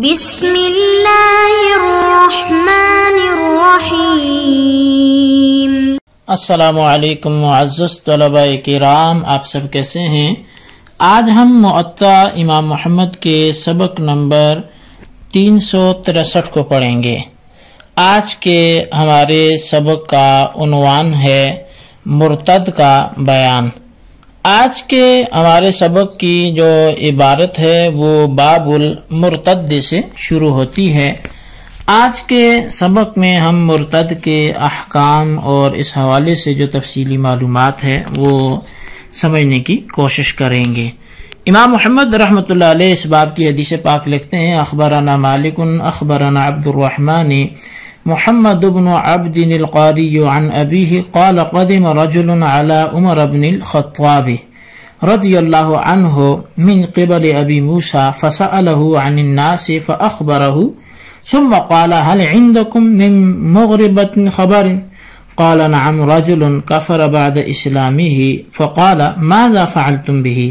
بسم اللہ الرحمن الرحیم۔ السلام علیکم معزز طلباء کرام، آپ سب کیسے ہیں؟ آج ہم معطا امام محمد کے سبق نمبر 363 کو پڑھیں گے۔ آج کے ہمارے سبق کا عنوان ہے مرتد کا بیان۔ آج کے ہمارے سبق کی جو عبارت ہے وہ باب المرتد سے شروع ہوتی ہے۔ آج کے سبق میں ہم مرتد کے احکام اور اس حوالے سے جو تفصیلی معلومات ہے وہ سمجھنے کی کوشش کریں گے۔ امام محمد رحمۃ اللہ علیہ اس باب کی حدیث پاک لکھتے ہیں: اخبرنا مالک اخبرنا عبد الرحمن محمد بن عبد القاری عن ابیہ قال قدم رجل على عمر بن الخطاب رضی اللہ عنہ من قبل ابی موسیٰ فسألہ عن الناس فأخبرہ ثم قال هل عندكم من مغربة خبر؟ قال نعم رجل كفر بعد اسلامه فقال ماذا فعلتم به؟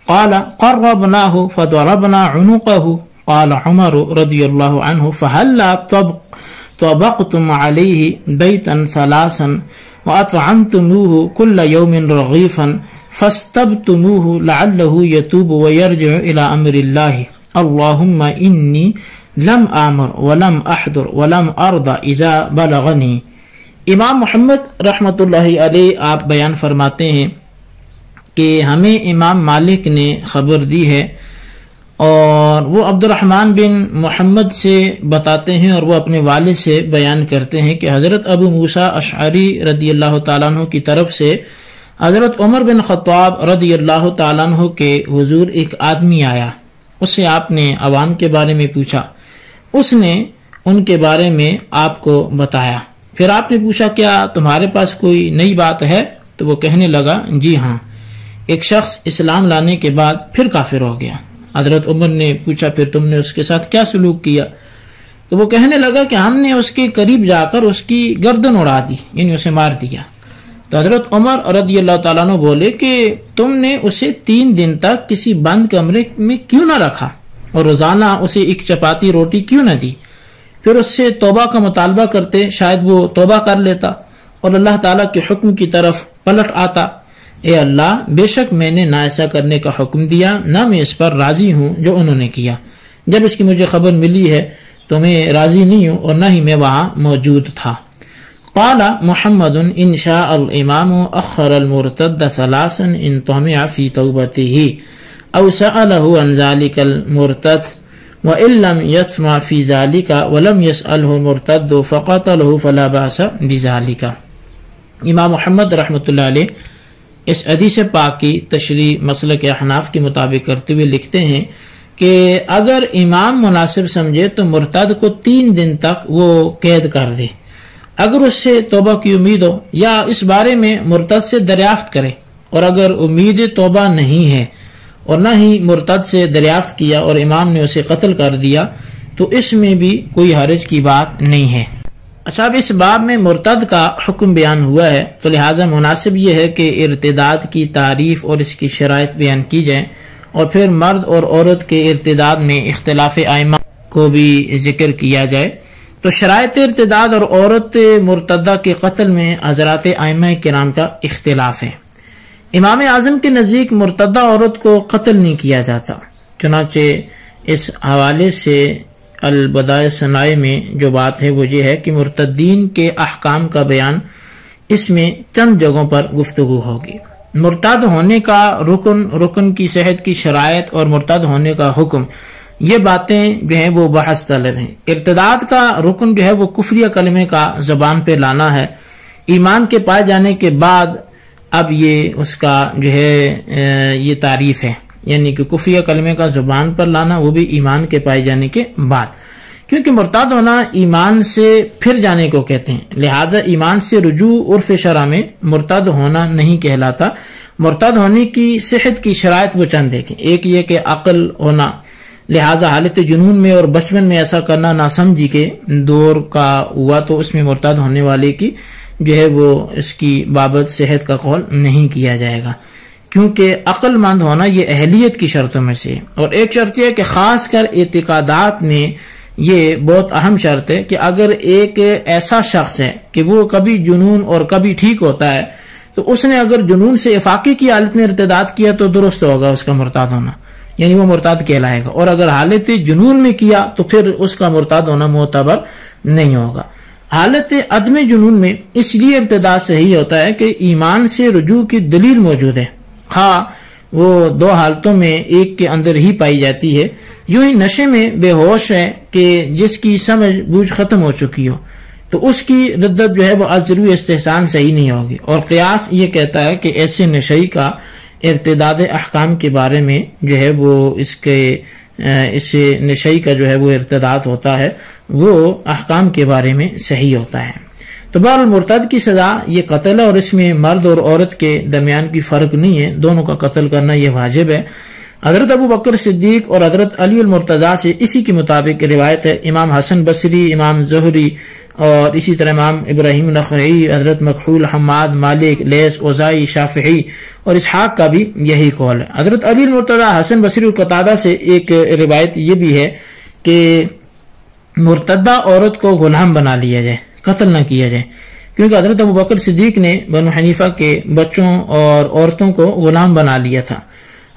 قال قربناه فضربنا عنقه. قال عمر رضی اللہ عنہ فهلا طبقتم عليه بيتا ثلاثا وأطعمتموه كل يوم رغيفا فاستبتموه لعله يتوب ويرجع إلى أمر الله اللهم إني لم آمر ولم أحضر ولم أرضى إذا بلغني۔ امام محمد رحمۃ اللہ علیہ آپ بیان فرماتے ہیں کہ ہمیں امام مالک نے خبر دی ہے اور وہ عبد الرحمن بن محمد سے بتاتے ہیں اور وہ اپنے والد سے بیان کرتے ہیں کہ حضرت ابو موسیٰ اشعری رضی اللہ تعالیٰ عنہ کی طرف سے حضرت عمر بن خطاب رضی اللہ تعالیٰ عنہ کے حضور ایک آدمی آیا۔ اس سے آپ نے عوام کے بارے میں پوچھا، اس نے ان کے بارے میں آپ کو بتایا۔ پھر آپ نے پوچھا کیا تمہارے پاس کوئی نئی بات ہے؟ تو وہ کہنے لگا جی ہاں، ایک شخص اسلام لانے کے بعد پھر کافر ہو گیا۔ حضرت عمر نے پوچھا پھر تم نے اس کے ساتھ کیا سلوک کیا؟ تو وہ کہنے لگا کہ ہم نے اس کے قریب جا کر اس کی گردن اڑا دی، یعنی اسے مار دیا۔ تو حضرت عمر رضی اللہ تعالیٰ عنہ بولے کہ تم نے اسے 3 دن تک کسی بند کمرے میں کیوں نہ رکھا اور روزانہ اسے ایک چپاتی روٹی کیوں نہ دی؟ پھر اس سے توبہ کا مطالبہ کرتے، شاید وہ توبہ کر لیتا اور اللہ تعالیٰ کے حکم کی طرف پلٹ آتا۔ اے اللہ، بے شک میں نے نہ ایسا کرنے کا حکم دیا، نہ میں اس پر راضی ہوں جو انہوں نے کیا۔ جب اس کی مجھے خبر ملی ہے تو میں راضی نہیں ہوں اور نہ ہی میں وہاں موجود تھا۔ قال محمد ان شاء الامام اخر المرتد ثلاثا ان طمع في توبته او سأله عن ذلك المرتد وان لم يطمع في ذلك ولم يسأله المرتد فقتله فلا بأس بذلك۔ امام محمد رحمۃ اللہ علیہ اس حدیث پاک کی تشریح مسلک احناف کے مطابق کرتے ہوئے لکھتے ہیں کہ اگر امام مناسب سمجھے تو مرتد کو 3 دن تک وہ قید کر دے، اگر اس سے توبہ کی امید ہو، یا اس بارے میں مرتد سے دریافت کرے، اور اگر امید توبہ نہیں ہے اور نہ ہی مرتد سے دریافت کیا اور امام نے اسے قتل کر دیا تو اس میں بھی کوئی حرج کی بات نہیں ہے۔ اچھا، اب اس باب میں مرتد کا حکم بیان ہوا ہے تو لہٰذا مناسب یہ ہے کہ ارتداد کی تعریف اور اس کی شرائط بیان کی جائیں، اور پھر مرد اور عورت کے ارتداد میں اختلاف ائمہ کو بھی ذکر کیا جائے۔ تو شرائط ارتداد اور عورت مرتدہ کے قتل میں حضرات ائمہ کرام کا اختلاف ہے۔ امام اعظم کے نزدیک مرتدہ عورت کو قتل نہیں کیا جاتا، چنانچہ اس حوالے سے البدائع الصنائع میں جو بات ہے وہ یہ ہے کہ مرتدین کے احکام کا بیان اس میں چند جگہوں پر گفتگو ہوگی۔ مرتد ہونے کا رکن کی صحت کی شرائط اور مرتد ہونے کا حکم، یہ باتیں جو ہیں وہ بحث طلب ہیں۔ ارتداد کا رکن جو ہے وہ کفریہ کلمے کا زبان پہ لانا ہے۔ ایمان کے پائے جانے کے بعد اب یہ اس کا جو ہے یہ تعریف ہے، یعنی کہ کفریہ کلمے کا زبان پر لانا وہ بھی ایمان کے پائے جانے کے بعد، کیونکہ مرتد ہونا ایمان سے پھر جانے کو کہتے ہیں، لہٰذا ایمان سے رجوع عرف شرع میں مرتد ہونا نہیں کہلاتا۔ مرتد ہونے کی صحت کی شرائط وہ چند دیکھیں، ایک یہ کہ عقل ہونا، لہٰذا حالت جنون میں اور بچپن میں ایسا کرنا ناسمجھی کے دور کا ہوا تو اس میں مرتد ہونے والے کی جو ہے وہ اس کی بابت صحت کا قول نہیں کیا جائے گا۔ کیونکہ عقل مند ہونا یہ اہلیت کی شرطوں میں سے، اور ایک شرط یہ ہے کہ خاص کر اعتقادات میں یہ بہت اہم شرط ہے کہ اگر ایک ایسا شخص ہے کہ وہ کبھی جنون اور کبھی ٹھیک ہوتا ہے، تو اس نے اگر جنون سے افاقی کی حالت میں ارتداد کیا تو درست ہوگا اس کا مرتاد ہونا، یعنی وہ مرتاد کہلائے گا، اور اگر حالت جنون میں کیا تو پھر اس کا مرتاد ہونا معتبر نہیں ہوگا۔ حالت عدم جنون میں اس لیے ارتداد صحیح ہوتا ہے کہ ایمان سے رجوع کی دلیل موجود ہے، ہاں وہ دو حالتوں میں ایک کے اندر ہی پائی جاتی ہے۔ یوں ہی نشے میں بے ہوش ہے کہ جس کی سمجھ بوجھ ختم ہو چکی ہو تو اس کی ردت جو ہے وہ ضروری استحسان صحیح نہیں ہوگی، اور قیاس یہ کہتا ہے کہ ایسے نشئی کا ارتداد احکام کے بارے میں جو ہے وہ اس سے نشئی کا جو ہے وہ ارتداد ہوتا ہے وہ احکام کے بارے میں صحیح ہوتا ہے۔ تو بہرحال مرتد کی سزا یہ قتل ہے، اور اس میں مرد اور عورت کے درمیان کی فرق نہیں ہے، دونوں کا قتل کرنا یہ واجب ہے۔ حضرت ابو بکر صدیق اور حضرت علی المرتضیٰ سے اسی کے مطابق روایت ہے، امام حسن بصری، امام زہری اور اسی طرح امام ابراہیم نخعی، حضرت مکحول، حماد، مالک، لیث، اوزائی، شافعی اور اسحاق کا بھی یہی قول ہے۔ حضرت علی المرتضیٰ، حسن بصری اور قتادہ سے ایک روایت یہ بھی ہے کہ مرتدہ عورت کو غلام بنا لیا جائے، قتل نہ کیا جائے، کیونکہ حضرت ابو بکر صدیق نے بنو حنیفہ کے بچوں اور عورتوں کو غلام بنا لیا تھا۔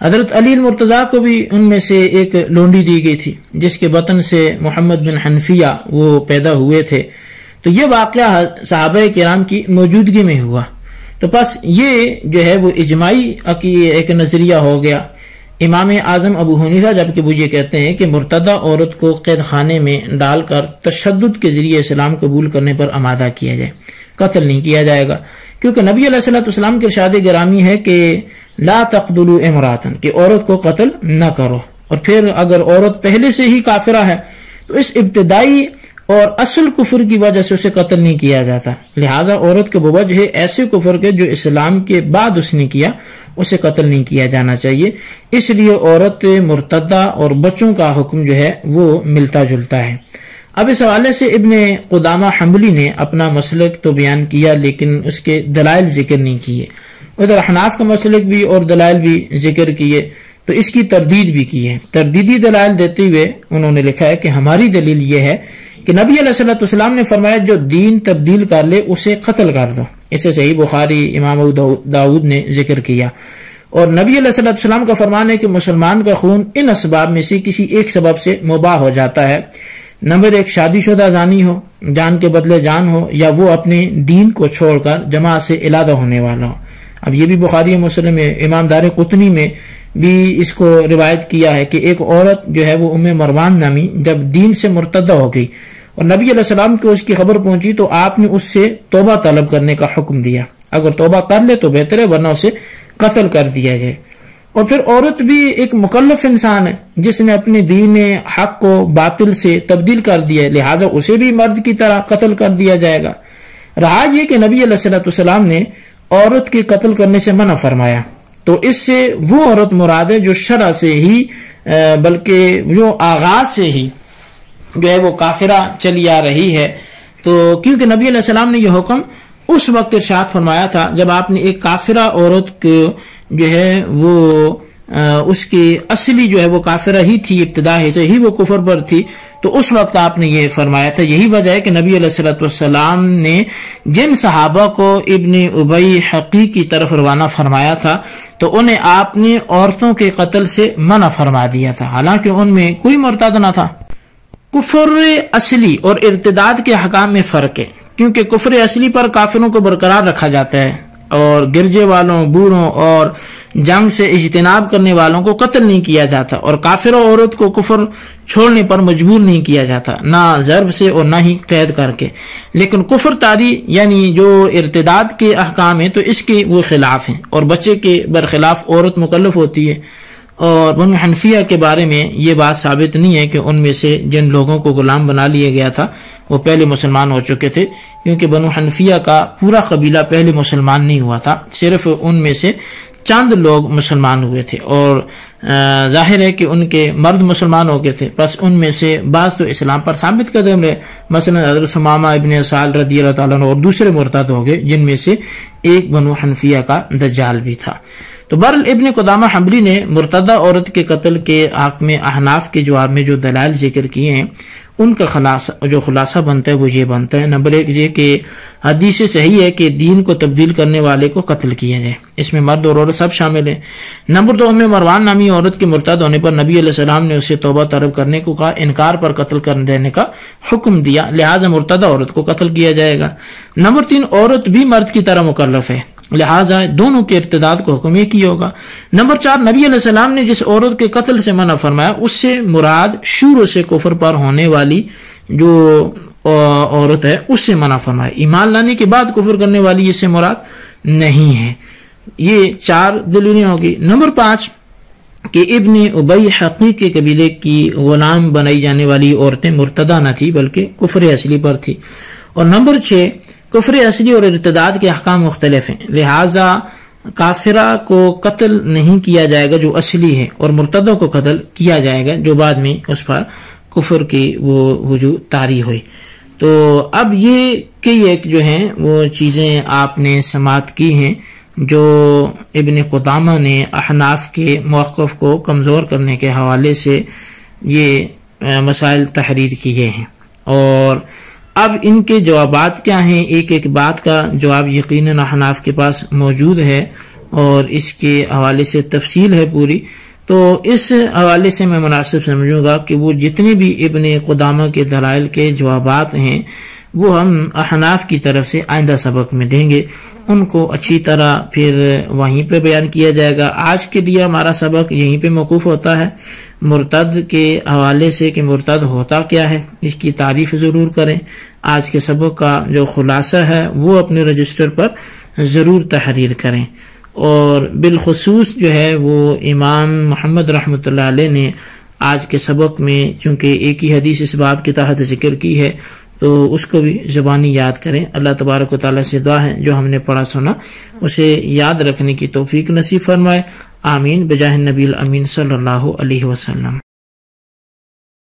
حضرت علی المرتضیٰ کو بھی ان میں سے ایک لونڈی دی گئی تھی جس کے بطن سے محمد بن حنفیہ وہ پیدا ہوئے تھے، تو یہ واقعہ صحابہ کرام کی موجودگی میں ہوا، تو بس یہ جو ہے وہ اجماعی ایک نظریہ ہو گیا۔ امام اعظم ابو حنیفہ جبکہ وہ یہ کہتے ہیں کہ مرتدہ عورت کو قید خانے میں ڈال کر تشدد کے ذریعے اسلام قبول کرنے پر آمادہ کیا جائے، قتل نہیں کیا جائے گا، کیونکہ نبی علیہ الصلوۃ والسلام کے ارشاد گرامی ہے کہ لا تقتلوا امرأۃ، کہ عورت کو قتل نہ کرو، اور پھر اگر عورت پہلے سے ہی کافرہ ہے تو اس ابتدائی اور اصل کفر کی وجہ سے اسے قتل نہیں کیا جاتا، لہٰذا عورت کے بوجہ ایسے کفر کے جو اسلام کے بعد اس نے کیا اسے قتل نہیں کیا جانا چاہیے۔ اس لیے عورت مرتدہ اور بچوں کا حکم جو ہے وہ ملتا جلتا ہے۔ اب اس حوالے سے ابن قدامہ حنبلی نے اپنا مسلک تو بیان کیا لیکن اس کے دلائل ذکر نہیں کیے، ادھر احناف کا مسلک بھی اور دلائل بھی ذکر کیے، تو اس کی تردید بھی کی ہے۔ تردیدی دلائل دیتے ہوئے انہوں نے لکھا ہے کہ ہماری دلیل یہ ہے کہ نبی علیہ الصلوۃ والسلام نے فرمایا جو دین تبدیل کر لے اسے قتل کر دو، اسے صحیح بخاری امام ابو داؤد نے ذکر کیا، اور نبی علیہ الصلوۃ والسلام کا فرمان ہے کہ مسلمان کا خون ان اسباب میں سے کسی ایک سبب سے مباح ہو جاتا ہے، نمبر 1 شادی شدہ زانی ہو، جان کے بدلے جان ہو، یا وہ اپنے دین کو چھوڑ کر جماعت سے علیحدہ ہونے والا ہو۔ اب یہ بھی بخاری مسلم میں امام دار قطنی میں بھی اس کو روایت کیا ہے کہ ایک عورت جو ہے وہ ام مروان نامی جب دین سے مرتدہ ہو گئی اور نبی علیہ السلام کو اس کی خبر پہنچی تو آپ نے اس سے توبہ طلب کرنے کا حکم دیا، اگر توبہ کر لے تو بہتر ہے ورنہ اسے قتل کر دیا جائے۔ اور پھر عورت بھی ایک مکلف انسان ہے جس نے اپنے دین حق کو باطل سے تبدیل کر دیا ہے، لہٰذا اسے بھی مرد کی طرح قتل کر دیا جائے گا۔ رہا یہ کہ نبی علیہ الصلوۃ والسلام نے عورت کے قتل کرنے سے منع فرمایا، تو اس سے وہ عورت مراد ہے جو شرع سے ہی بلکہ جو آغاز سے ہی جو ہے وہ کافرہ چلی آ رہی ہے، تو کیونکہ نبی علیہ السلام نے یہ حکم اس وقت ارشاد فرمایا تھا جب آپ نے ایک کافرہ عورت کو جو ہے وہ اس کی اصلی جو ہے وہ کافرہ ہی تھی، ابتدا سے ہی وہ کفر پر تھی، تو اس وقت آپ نے یہ فرمایا تھا۔ یہی وجہ ہے کہ نبی علیہ الصلوۃ والسلام نے جن صحابہ کو ابن ابی حقی کی طرف روانہ فرمایا تھا تو انہیں آپ نے عورتوں کے قتل سے منع فرما دیا تھا، حالانکہ ان میں کوئی مرتد نہ تھا۔ کفر اصلی اور ارتداد کے حکام میں فرق ہے، کیونکہ کفر اصلی پر کافروں کو برقرار رکھا جاتا ہے اور گرجے والوں، بوڑھوں اور جنگ سے اجتناب کرنے والوں کو قتل نہیں کیا جاتا، اور کافر عورت کو کفر چھوڑنے پر مجبور نہیں کیا جاتا، نہ ضرب سے اور نہ ہی قید کر کے۔ لیکن کفر تاری یعنی جو ارتداد کے احکام ہیں تو اس کے وہ خلاف ہیں، اور بچے کے برخلاف عورت مکلف ہوتی ہے۔ اور بنو حنفیہ کے بارے میں یہ بات ثابت نہیں ہے کہ ان میں سے جن لوگوں کو غلام بنا لیا گیا تھا وہ پہلے مسلمان ہو چکے تھے، کیونکہ بنو حنفیہ کا پورا قبیلہ پہلے مسلمان نہیں ہوا تھا، صرف ان میں سے چند لوگ مسلمان ہوئے تھے، اور ظاہر ہے کہ ان کے مرد مسلمان ہو گئے تھے، بس ان میں سے بعض تو اسلام پر ثابت قدم رہے، مثلا حضرت ثمامہ ابن سال رضی اللہ تعالیٰ عنہ، اور دوسرے مرتد ہو گئے جن میں سے ایک بنو حنفیہ کا دجال بھی تھا۔ تو بہرحال ابن قدامہ حنبلی نے مرتدہ عورت کے قتل کے حق میں احناف کے جواب میں جو دلائل ذکر کیے ہیں ان کا خلاصہ بنتا ہے وہ یہ بنتا ہے، نمبر 1 یہ کہ حدیث صحیح ہے کہ دین کو تبدیل کرنے والے کو قتل کیا جائے، اس میں مرد اور عورت سب شامل ہیں۔ نمبر 2 میں مروان نامی عورت کے مرتد ہونے پر نبی علیہ السلام نے اسے توبہ طلب کرنے کو کہا، انکار پر قتل کر دینے کا حکم دیا، لہذا مرتدہ عورت کو قتل کیا جائے گا۔ نمبر 3 عورت بھی مرد کی طرح مکلف ہے، لہذا دونوں کے ارتداد کو حکم ایک ہی ہوگا۔ نمبر 4 نبی علیہ السلام نے جس عورت کے قتل سے منع فرمایا اس سے مراد شروع سے کفر پر ہونے والی جو عورت ہے اس سے منع فرمایا، ایمان لانے کے بعد کفر کرنے والی اس سے مراد نہیں ہے۔ یہ 4 دلیلیں ہوگی۔ نمبر 5 کہ ابن ابی حقیق کے قبیلے کی غلام بنائی جانے والی عورتیں مرتدہ نہ تھی بلکہ کفر اصلی پر تھی۔ اور نمبر 6 کفر اصلی اور ارتداد کے احکام مختلف ہیں، لہذا کافرہ کو قتل نہیں کیا جائے گا جو اصلی ہے، اور مرتدہ کو قتل کیا جائے گا جو بعد میں اس پر کفر کی وہ وجوہ طاری ہوئی۔ تو اب یہ کئی ایک جو ہیں وہ چیزیں آپ نے سماعت کی ہیں جو ابن قدامہ نے احناف کے موقف کو کمزور کرنے کے حوالے سے یہ مسائل تحریر کیے ہیں، اور اب ان کے جوابات کیا ہیں، ایک ایک بات کا جواب یقیناً احناف کے پاس موجود ہے اور اس کے حوالے سے تفصیل ہے پوری۔ تو اس حوالے سے میں مناسب سمجھوں گا کہ وہ جتنے بھی ابن قدامہ کے دلائل کے جوابات ہیں وہ ہم احناف کی طرف سے آئندہ سبق میں دیں گے، ان کو اچھی طرح پھر وہیں پہ بیان کیا جائے گا۔ آج کے لیے ہمارا سبق یہیں پہ موقوف ہوتا ہے، مرتد کے حوالے سے کہ مرتد ہوتا کیا ہے اس کی تعریف ضرور کریں۔ آج کے سبق کا جو خلاصہ ہے وہ اپنے رجسٹر پر ضرور تحریر کریں، اور بالخصوص جو ہے وہ امام محمد رحمۃ اللہ علیہ نے آج کے سبق میں چونکہ ایک ہی حدیث اس باب کے تحت ذکر کی ہے تو اس کو بھی زبانی یاد کریں۔ اللہ تبارک و تعالیٰ سے دعا ہے جو ہم نے پڑھا سنا اسے یاد رکھنے کی توفیق نصیب فرمائے، آمین بجاہ النبی الامین صلی اللہ علیہ وسلم۔